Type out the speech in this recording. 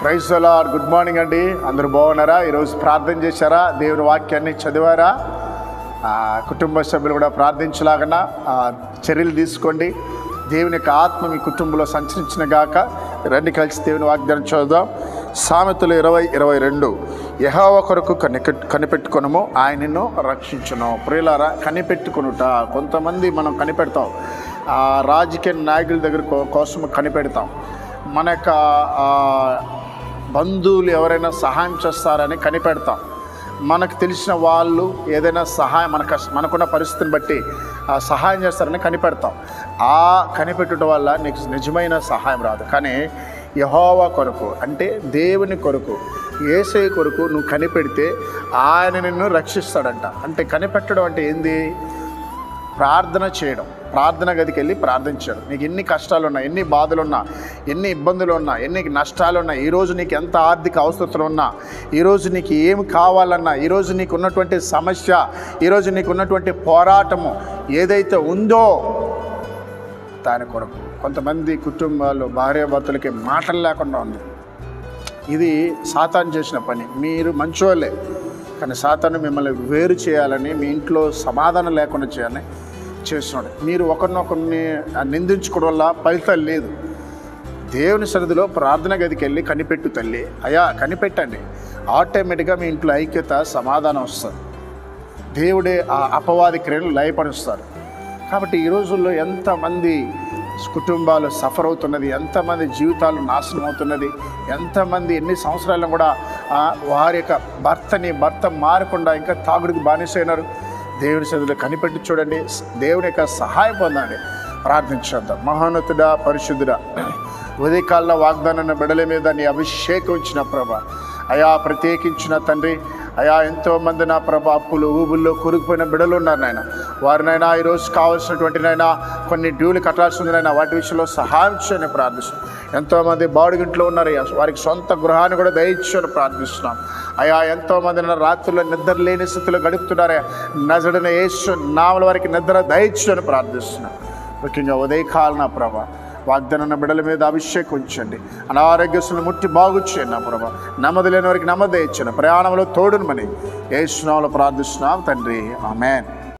Praise the lord. Good morning అండి. అందరూ బాగున్నారా? ఈరోజు ప్రార్థన చేశారా? దేవుని వాక్యాన్ని చదివారా? కుటుంబ సభ్యులు కూడా ప్రార్థించలాగనా చర్యలు తీసుకోండి. దేవుని యొక్క ఆత్మ మీ కుటుంబంలో సంచరించిన గాక. రండి కలిసి దేవుని వాగ్దానం చదువుదాం. సామెతలు 20:22 యెహోవా కొరకు కనిపెట్టుకొనుము, ఆయన నిన్ను రక్షించును. ప్రియులారా, కనిపెట్టుకొనుట. కొంతమంది మనం కనిపెడతాం, రాజకీయ నాయకుల దగ్గర కోసం కనిపెడతాం. మన యొక్క బంధువులు ఎవరైనా సహాయం చేస్తారని కనిపెడతాం. మనకు తెలిసిన వాళ్ళు ఏదైనా సహాయం మనకున్న పరిస్థితిని బట్టి సహాయం చేస్తారని కనిపెడతాం. ఆ కనిపెట్టడం వల్ల నీకు నిజమైన సహాయం రాదు. కానీ యెహోవా కొరకు, అంటే దేవుని కొరకు, యేసయ్య కొరకు నువ్వు కనిపెడితే ఆయన నిన్ను రక్షిస్తాడంట. అంటే కనిపెట్టడం అంటే ఏంది? ప్రార్థన చేయడం. ప్రార్థన గదికి వెళ్ళి ప్రార్థించడం. నీకు ఎన్ని కష్టాలున్నా, ఎన్ని బాధలున్నా, ఎన్ని ఇబ్బందులు ఉన్నా, ఎన్ని నష్టాలున్నా, ఈరోజు నీకు ఎంత ఆర్థిక అవసరతలు ఉన్నా, ఈరోజు నీకు ఏమి కావాలన్నా, ఈరోజు నీకు ఉన్నటువంటి సమస్య, ఈరోజు నీకు ఉన్నటువంటి పోరాటము ఏదైతే ఉందో దాని కొరకు. కొంతమంది కుటుంబాలు భార్యాభర్తలకి మాటలు లేకుండా ఉంది. ఇది సాతాను చేసిన పని. మీరు మంచివాళ్ళే, కానీ సాతాను మిమ్మల్ని వేరు చేయాలని, మీ ఇంట్లో సమాధానం లేకుండా చేయాలని చేస్తున్నాడు. మీరు ఒకరినొకరిని నిందించుకోవడం వల్ల ఫలితం లేదు. దేవుని సన్నిధిలో ప్రార్థన గదికి వెళ్ళి కనిపెట్టు తల్లి, అయ్యా కనిపెట్టండి. ఆటోమేటిక్గా మీ ఇంట్లో ఐక్యత, సమాధానం వస్తుంది. దేవుడే ఆ అపవాది క్రియలు లయపరుస్తారు. కాబట్టి ఈ రోజుల్లో ఎంతమంది కుటుంబాలు సఫర్ అవుతున్నది, ఎంతమంది జీవితాలు నాశనం అవుతున్నది, ఎంతమంది ఎన్ని సంవత్సరాలను కూడా వారి యొక్క భర్త మారకుండా ఇంకా తాగుడికి బానిసైనారు. దేవుని సన్నిధిలో కనిపెట్టి చూడండి, దేవుని యొక్క సహాయం పొందండి. ప్రార్థించేద్దాం. మహోన్నతుడా, పరిశుద్ధుడా, ఉదయకాల వాగ్దానాన్ని బిడ్డల మీద నీ అభిషేకం ఇచ్చిన ప్రభా, అయా ప్రత్యేకించిన తండ్రి, అయా ఎంతోమంది నా ప్రభా అప్పులు ఊబుల్లో కూరుకుపోయిన బిడ్డలు ఉన్నారు నాయన. వారినైనా ఈరోజు కావాల్సినటువంటి నైనా కొన్ని డ్యూలు కట్టాల్సి ఉంది నాయన, వాటి విషయంలో సహాయం చేయని ప్రార్థిస్తున్నాం. ఎంతోమంది బాడుగింట్లో ఉన్నారు, వారికి సొంత గృహాన్ని కూడా దయచేయని ప్రార్థిస్తున్నాం. అయా ఎంతోమంది రాత్రుల్లో నిద్ర లేని స్థితిలో గడుపుతున్నారే, నజరుడైన యేసు నామములో వారికి నిద్ర దయచేయని ప్రార్థిస్తున్నాం. ముఖ్యంగా ఉదయకాల నా ప్రభా వాగ్దాన బిడ్డల మీద అభిషేకం ఉంచండి. అనారోగ్యస్తులను ముట్టి బాగు చేయండి నా ప్రభా. నెమ్మది లేని వారికి నెమ్మది ఇచ్చాను. ప్రయాణంలో తోడునమని యేసు నామములో ప్రార్థిస్తున్నాం తండ్రి, ఆమేన్.